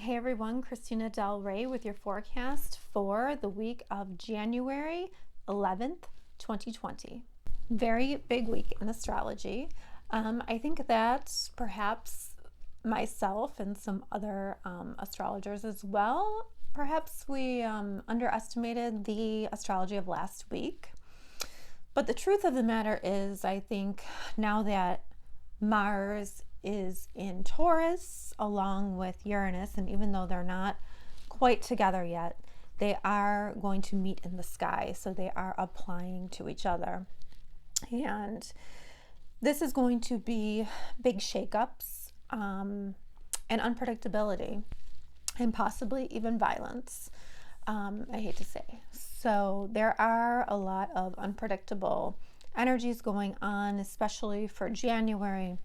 Hey everyone, Christina Del Rey with your forecast for the week of January 11th, 2020. Very big week in astrology. I think that perhaps myself and some other astrologers as well, perhaps we underestimated the astrology of last week. But the truth of the matter is, I think now that Mars is in Taurus along with Uranus, and even though they're not quite together yet, they are going to meet in the sky, so they are applying to each other. And this is going to be big shakeups and unpredictability, and possibly even violence, I hate to say. So there are a lot of unpredictable energies going on, especially for January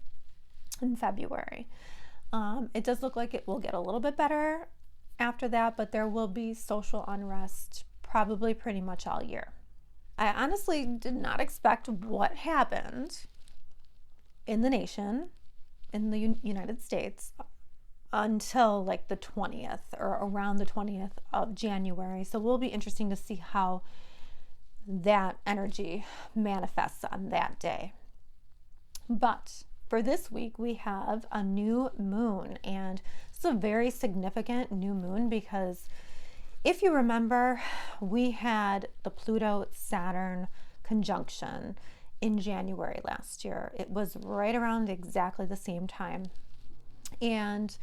and February. It does look like it will get a little bit better after that, but there will be social unrest probably pretty much all year. I honestly did not expect what happened in the nation, in the United States, until like the 20th or around the 20th of January. So it will be interesting to see how that energy manifests on that day. But for this week, we have a new moon, and it's a very significant new moon because if you remember, we had the Pluto-Saturn conjunction in January last year. It was right around exactly the same time. And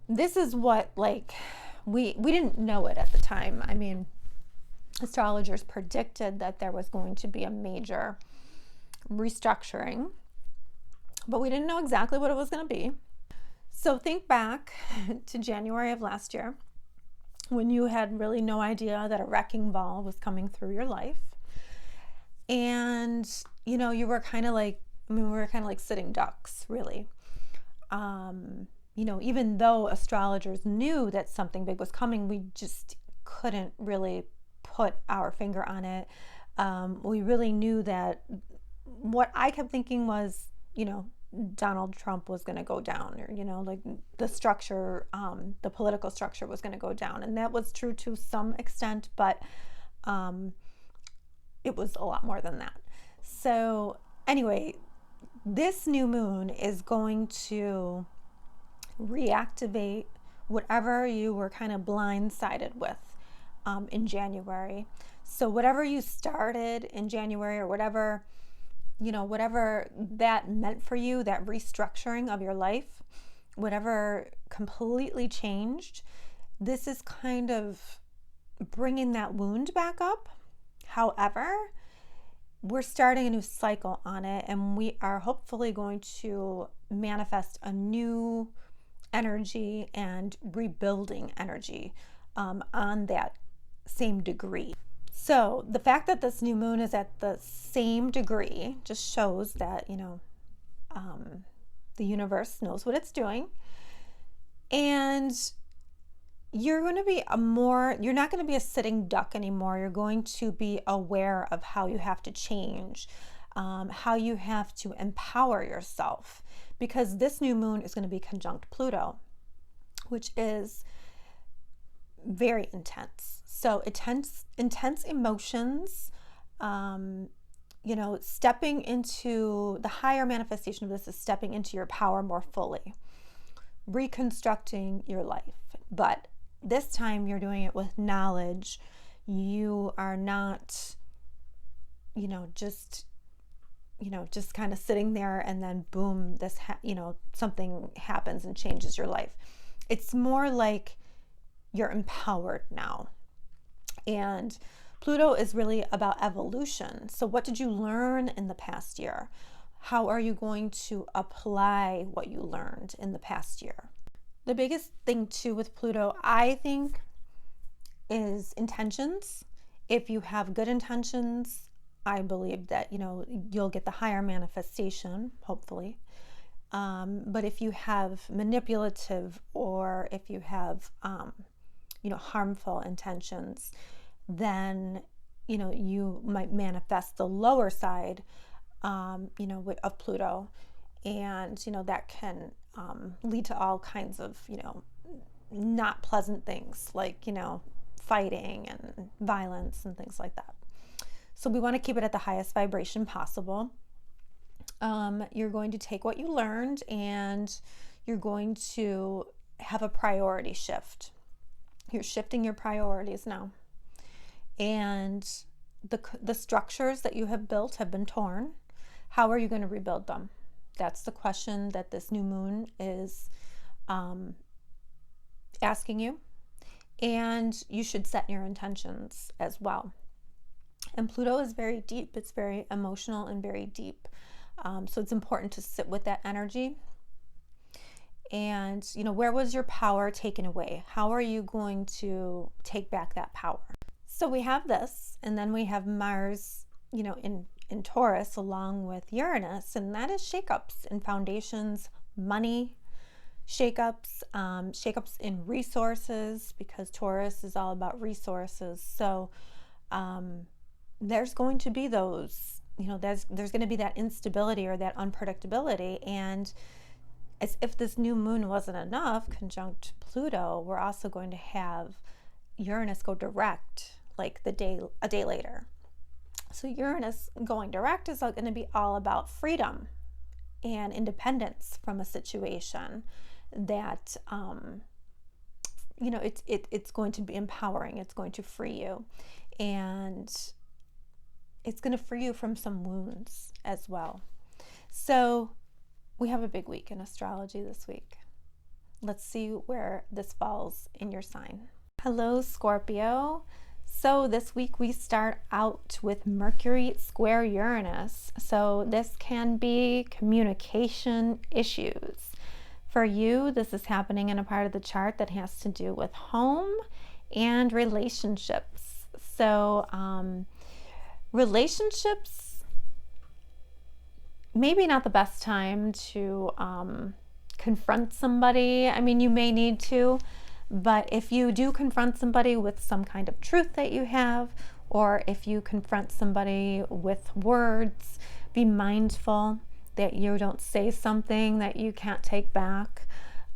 this is what, like, we didn't know it at the time. I mean, astrologers predicted that there was going to be a major restructuring, but we didn't know exactly what it was going to be. So think back to January of last year when you had really no idea that a wrecking ball was coming through your life. And, you know, you were kind of like, we were kind of like sitting ducks, really. You know, even though astrologers knew that something big was coming, we just couldn't really put our finger on it. We really knew that what I kept thinking was, you know, Donald Trump was going to go down, or, you know, like the structure, the political structure was going to go down. And that was true to some extent, but it was a lot more than that. So anyway, this new moon is going to reactivate whatever you were kind of blindsided with in January. So whatever you started in January, or whatever, you know, whatever that meant for you, that restructuring of your life, whatever completely changed, this is kind of bringing that wound back up. However, we're starting a new cycle on it, and we are hopefully going to manifest a new energy and rebuilding energy on that same degree. So the fact that this new moon is at the same degree just shows that, you know, the universe knows what it's doing. And you're going to be you're not going to be a sitting duck anymore. You're going to be aware of how you have to change, how you have to empower yourself, because this new moon is going to be conjunct Pluto, which is very intense. So intense emotions, you know, stepping into the higher manifestation of this is stepping into your power more fully, reconstructing your life. But this time you're doing it with knowledge. You are not, you know, just kind of sitting there and then boom, something happens and changes your life. It's more like you're empowered now. And Pluto is really about evolution. So what did you learn in the past year? How are you going to apply what you learned in the past year? The biggest thing too with Pluto, I think, is intentions. If you have good intentions, I believe that, you know, you'll get the higher manifestation, hopefully. But if you have manipulative, or if you have, you know, harmful intentions, then, you know, you might manifest the lower side, you know, of Pluto. And, you know, that can lead to all kinds of, you know, not pleasant things like, fighting and violence and things like that. So we want to keep it at the highest vibration possible. You're going to take what you learned and you're going to have a priority shift. You're shifting your priorities now. And the structures that you have built have been torn. How are you going to rebuild them? That's the question that this new moon is asking you. And you should set your intentions as well. And Pluto is very deep. It's very emotional and very deep. So it's important to sit with that energy. And, where was your power taken away? How are you going to take back that power? So we have this, and then we have Mars, in Taurus along with Uranus, and that is shakeups in foundations, money, shakeups, shakeups in resources, because Taurus is all about resources. So there's going to be those, there's going to be that instability or that unpredictability. And as if this new moon wasn't enough, conjunct Pluto, we're also going to have Uranus go direct like a day later. So Uranus going direct is going to be all about freedom and independence from a situation that it's going to be empowering. It's going to free you, and it's going to free you from some wounds as well. So we have a big week in astrology this week. Let's see where this falls in your sign. Hello, Scorpio. So this week we start out with Mercury square Uranus. So this can be communication issues. For you, this is happening in a part of the chart that has to do with home and relationships. So relationships, maybe not the best time to confront somebody. I mean, you may need to, but if you do confront somebody with some kind of truth that you have, or if you confront somebody with words, be mindful that you don't say something that you can't take back.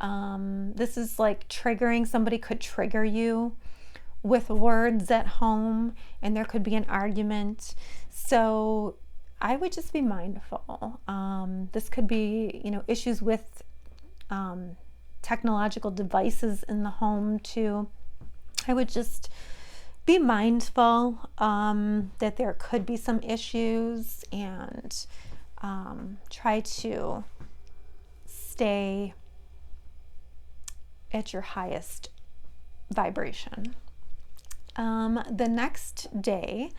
This is like triggering. Somebody could trigger you with words at home, and there could be an argument. So I would just be mindful. This could be, issues with technological devices in the home too. I would just be mindful that there could be some issues, and try to stay at your highest vibration. The next day,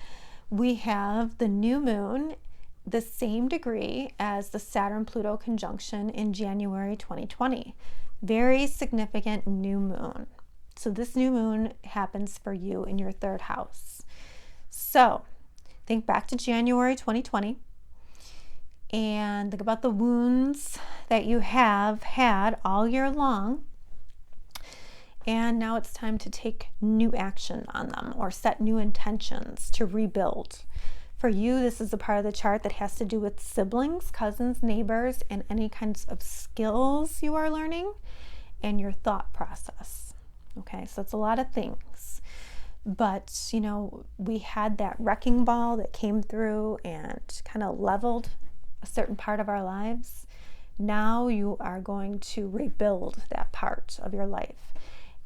we have the new moon, the same degree as the Saturn-Pluto conjunction in January 2020. Very significant new moon. So this new moon happens for you in your third house. So think back to January 2020 and think about the wounds that you have had all year long. And now it's time to take new action on them or set new intentions to rebuild. For you, this is a part of the chart that has to do with siblings, cousins, neighbors, and any kinds of skills you are learning and your thought process. Okay, so it's a lot of things. But, we had that wrecking ball that came through and kind of leveled a certain part of our lives. Now you are going to rebuild that part of your life.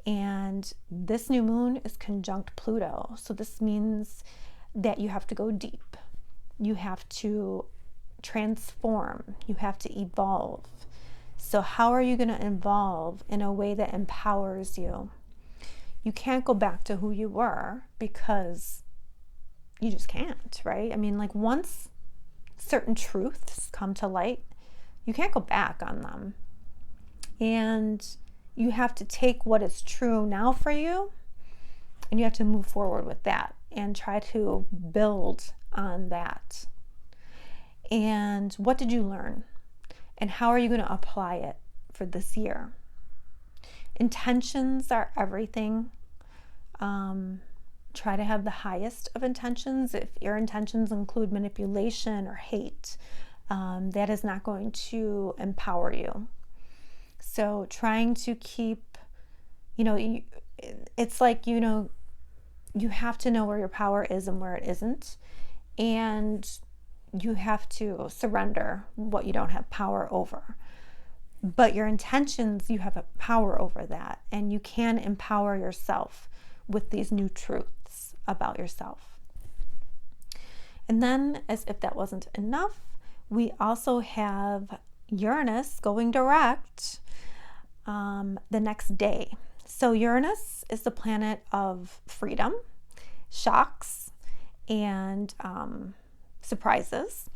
And this new moon is conjunct Pluto. So this means that you have to go deep. You have to transform. You have to evolve. So how are you going to evolve in a way that empowers you? You can't go back to who you were because you just can't, right? I mean, like once certain truths come to light, you can't go back on them. And you have to take what is true now for you, and you have to move forward with that and try to build on that. And what did you learn? And how are you going to apply it for this year? Intentions are everything. Try to have the highest of intentions. If your intentions include manipulation or hate, that is not going to empower you. So trying to keep it's like, you have to know where your power is and where it isn't. And you have to surrender what you don't have power over. But your intentions, you have a power over that. And you can empower yourself with these new truths about yourself. And then, as if that wasn't enough, we also have Uranus going direct the next day. So Uranus is the planet of freedom, shocks, and surprises.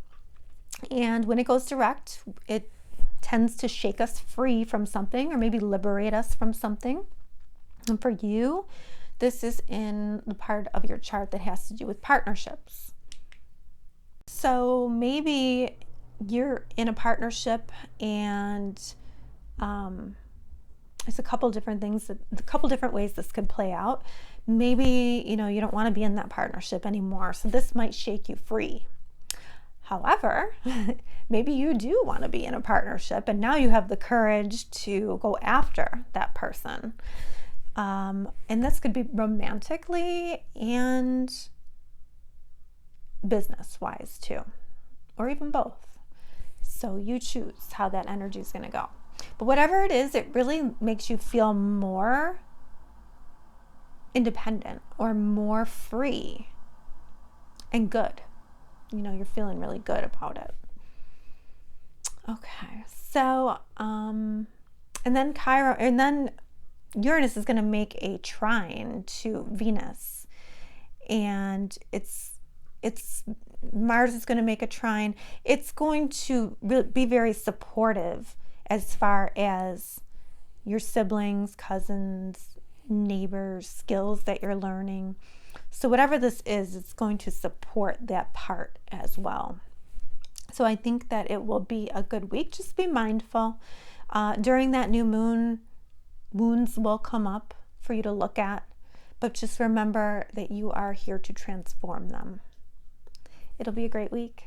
And when it goes direct, it tends to shake us free from something, or maybe liberate us from something. And for you, this is in the part of your chart that has to do with partnerships. So maybe you're in a partnership, and there's a couple different ways this could play out. Maybe, you don't want to be in that partnership anymore, so this might shake you free. However, maybe you do want to be in a partnership, and now you have the courage to go after that person. And this could be romantically and business-wise too, or even both. So you choose how that energy is going to go. But whatever it is, it really makes you feel more independent or more free and good. You're feeling really good about it. Okay, so and then Uranus is going to make a trine to Venus, and Mars is going to make a trine. It's going to be very supportive as far as your siblings, cousins, neighbors, skills that you're learning. So whatever this is, it's going to support that part as well. So I think that it will be a good week. Just be mindful. During that new moon, wounds will come up for you to look at, but just remember that you are here to transform them. It'll be a great week.